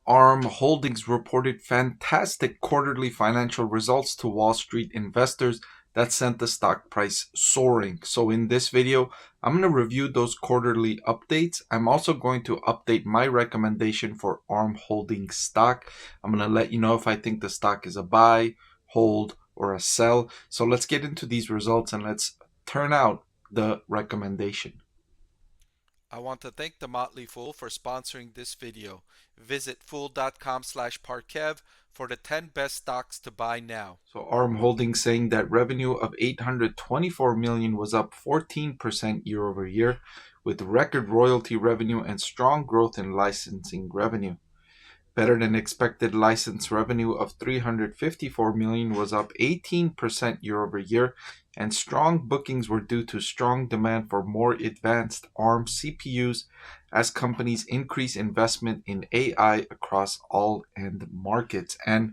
ARM Holdings reported fantastic quarterly financial results to Wall Street investors that sent the stock price soaring. So in this video, I'm going to review those quarterly updates. I'm also going to update my recommendation for ARM Holdings stock. I'm going to let you know if I think the stock is a buy, hold, or a sell. So let's get into these results and let's turn out the recommendation. I want to thank the Motley Fool for sponsoring this video. Visit fool.com/Parkev for the 10 best stocks to buy now. So ARM Holdings saying that revenue of $824 million was up 14% year over year, with record royalty revenue and strong growth in licensing revenue. Better than expected license revenue of $354 million was up 18% year over year, and strong bookings were due to strong demand for more advanced ARM CPUs as companies increase investment in AI across all end markets. And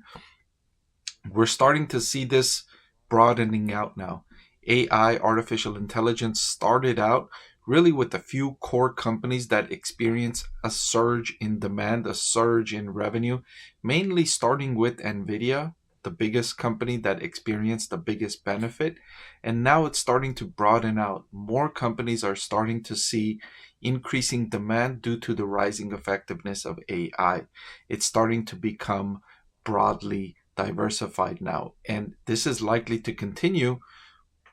we're starting to see this broadening out now. AI, artificial intelligence, started out really with a few core companies that experience a surge in demand, a surge in revenue, mainly starting with NVIDIA, the biggest company that experienced the biggest benefit. And now it's starting to broaden out. More companies are starting to see increasing demand due to the rising effectiveness of AI. It's starting to become broadly diversified now, and this is likely to continue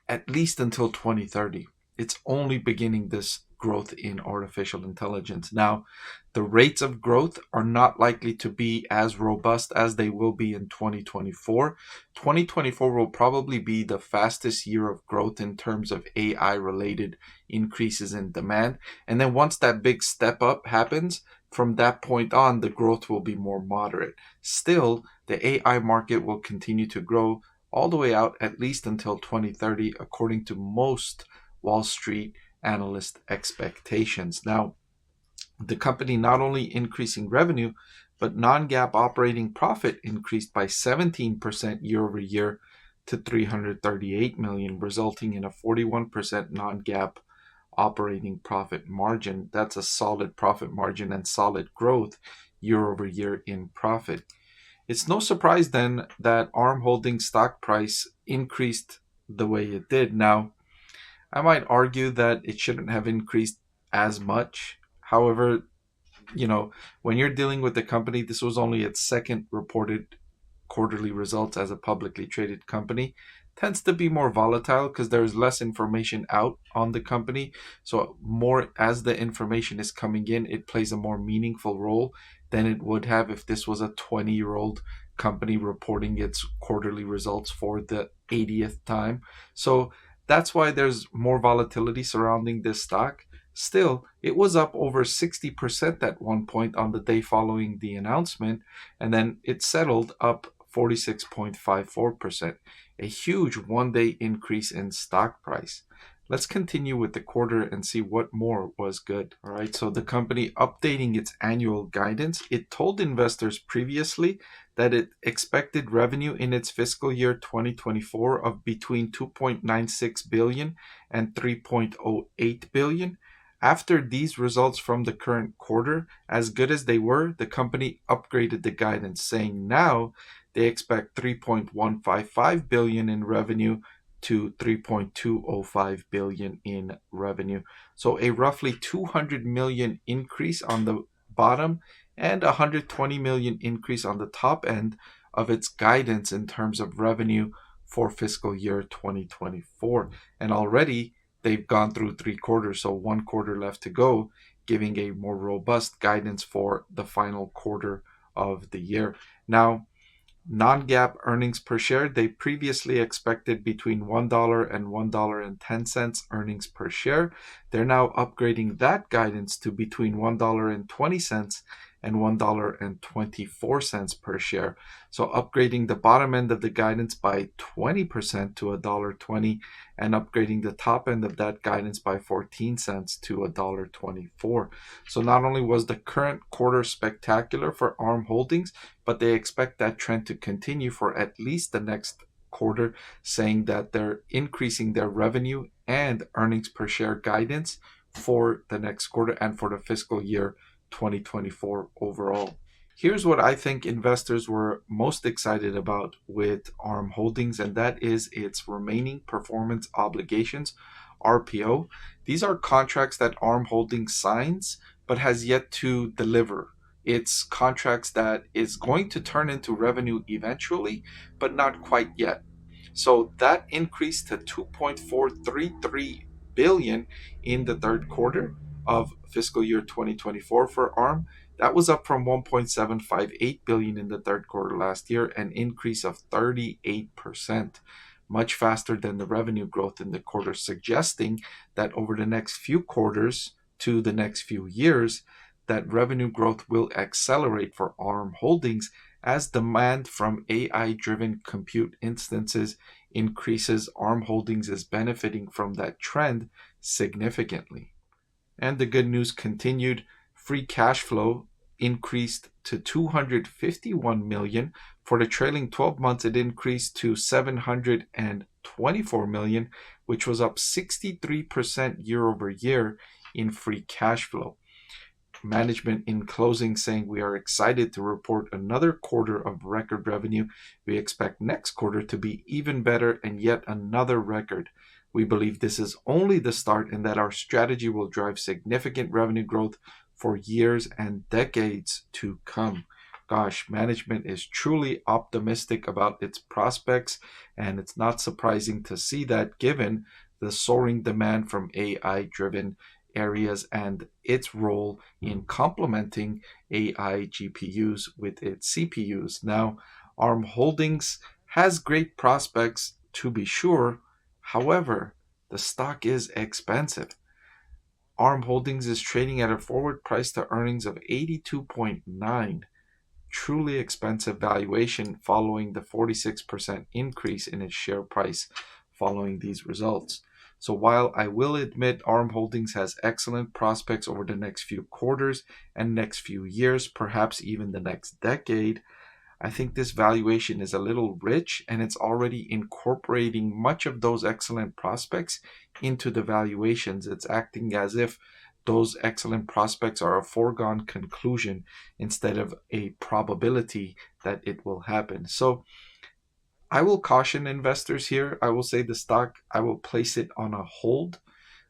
at least until 2030. It's only beginning, this growth in artificial intelligence. Now, the rates of growth are not likely to be as robust as they will be in 2024. 2024 will probably be the fastest year of growth in terms of AI related increases in demand. And then once that big step up happens, from that point on, the growth will be more moderate. Still, the AI market will continue to grow all the way out at least until 2030, according to most Wall Street analyst expectations. Now, the company not only increasing revenue, but non-GAAP operating profit increased by 17% year over year to $338 million, resulting in a 41% non-GAAP operating profit margin. That's a solid profit margin and solid growth year over year in profit. It's no surprise then that ARM Holdings stock price increased the way it did. Now, I might argue that it shouldn't have increased as much. However, when you're dealing with the company, this was only its second reported quarterly results as a publicly traded company. Tends to be more volatile because there's less information out on the company. So more as the information is coming in, it plays a more meaningful role than it would have if this was a 20-year-old company reporting its quarterly results for the 80th time. So that's why there's more volatility surrounding this stock. Still, it was up over 60% at one point on the day following the announcement, and then it settled up 46.54%, a huge one-day increase in stock price. Let's continue with the quarter and see what more was good. All right, so the company updating its annual guidance. It told investors previously that it expected revenue in its fiscal year 2024 of between 2.96 billion and 3.08 billion. After these results from the current quarter, as good as they were, the company upgraded the guidance, saying now they expect 3.155 billion in revenue to 3.205 billion in revenue. So a roughly 200 million increase on the bottom and 120 million increase on the top end of its guidance in terms of revenue for fiscal year 2024. And already they've gone through 3 quarters, so 1 quarter left to go, giving a more robust guidance for the final quarter of the year. Now, non-GAAP earnings per share, they previously expected between $1 and $1.10 earnings per share. They're now upgrading that guidance to between $1.20 and $1.24 per share. So upgrading the bottom end of the guidance by 20% to $1.20 and upgrading the top end of that guidance by 14 cents to $1.24. So not only was the current quarter spectacular for ARM Holdings, but they expect that trend to continue for at least the next quarter, saying that they're increasing their revenue and earnings per share guidance for the next quarter and for the fiscal year 2024 overall. Here's what I think investors were most excited about with ARM Holdings, and that is its remaining performance obligations, RPO. These are contracts that ARM Holdings signs but has yet to deliver. It's contracts that is going to turn into revenue eventually, but not quite yet. So that increased to 2.433 billion in the third quarter of fiscal year 2024 for ARM. That was up from 1.758 billion in the third quarter last year, an increase of 38%, much faster than the revenue growth in the quarter, suggesting that over the next few quarters to the next few years, that revenue growth will accelerate for ARM Holdings as demand from AI-driven compute instances increases. ARM Holdings is benefiting from that trend significantly. And the good news continued. Free cash flow increased to 251 million. For the trailing 12 months, it increased to 724 million, which was up 63% year over year in free cash flow. Management in closing saying, we are excited to report another quarter of record revenue. We expect next quarter to be even better and yet another record. We believe this is only the start and that our strategy will drive significant revenue growth for years and decades to come. Gosh, management is truly optimistic about its prospects, and it's not surprising to see that given the soaring demand from AI-driven areas and its role in complementing AI GPUs with its CPUs. Now, ARM Holdings has great prospects to be sure. However, the stock is expensive. ARM Holdings is trading at a forward price to earnings of 82.9. Truly expensive valuation following the 46% increase in its share price following these results. So while I will admit ARM Holdings has excellent prospects over the next few quarters and next few years, perhaps even the next decade, I think this valuation is a little rich and it's already incorporating much of those excellent prospects into the valuations. It's acting as if those excellent prospects are a foregone conclusion instead of a probability that it will happen. So I will caution investors here. I will say the stock, I will place it on a hold.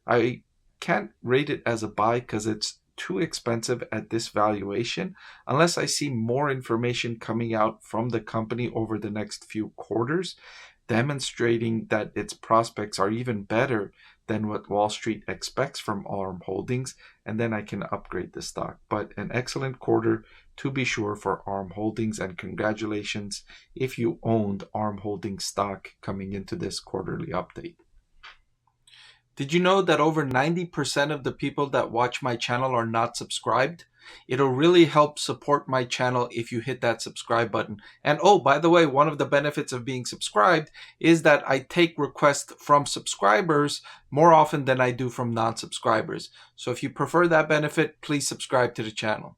I can't rate it as a buy because it's too expensive at this valuation unless I see more information coming out from the company over the next few quarters demonstrating that its prospects are even better than what Wall Street expects from ARM Holdings, and then I can upgrade the stock. But an excellent quarter to be sure for ARM Holdings, and congratulations if you owned ARM Holdings stock coming into this quarterly update. Did you know that over 90% of the people that watch my channel are not subscribed? It'll really help support my channel if you hit that subscribe button. And oh, by the way, one of the benefits of being subscribed is that I take requests from subscribers more often than I do from non-subscribers. So if you prefer that benefit, please subscribe to the channel.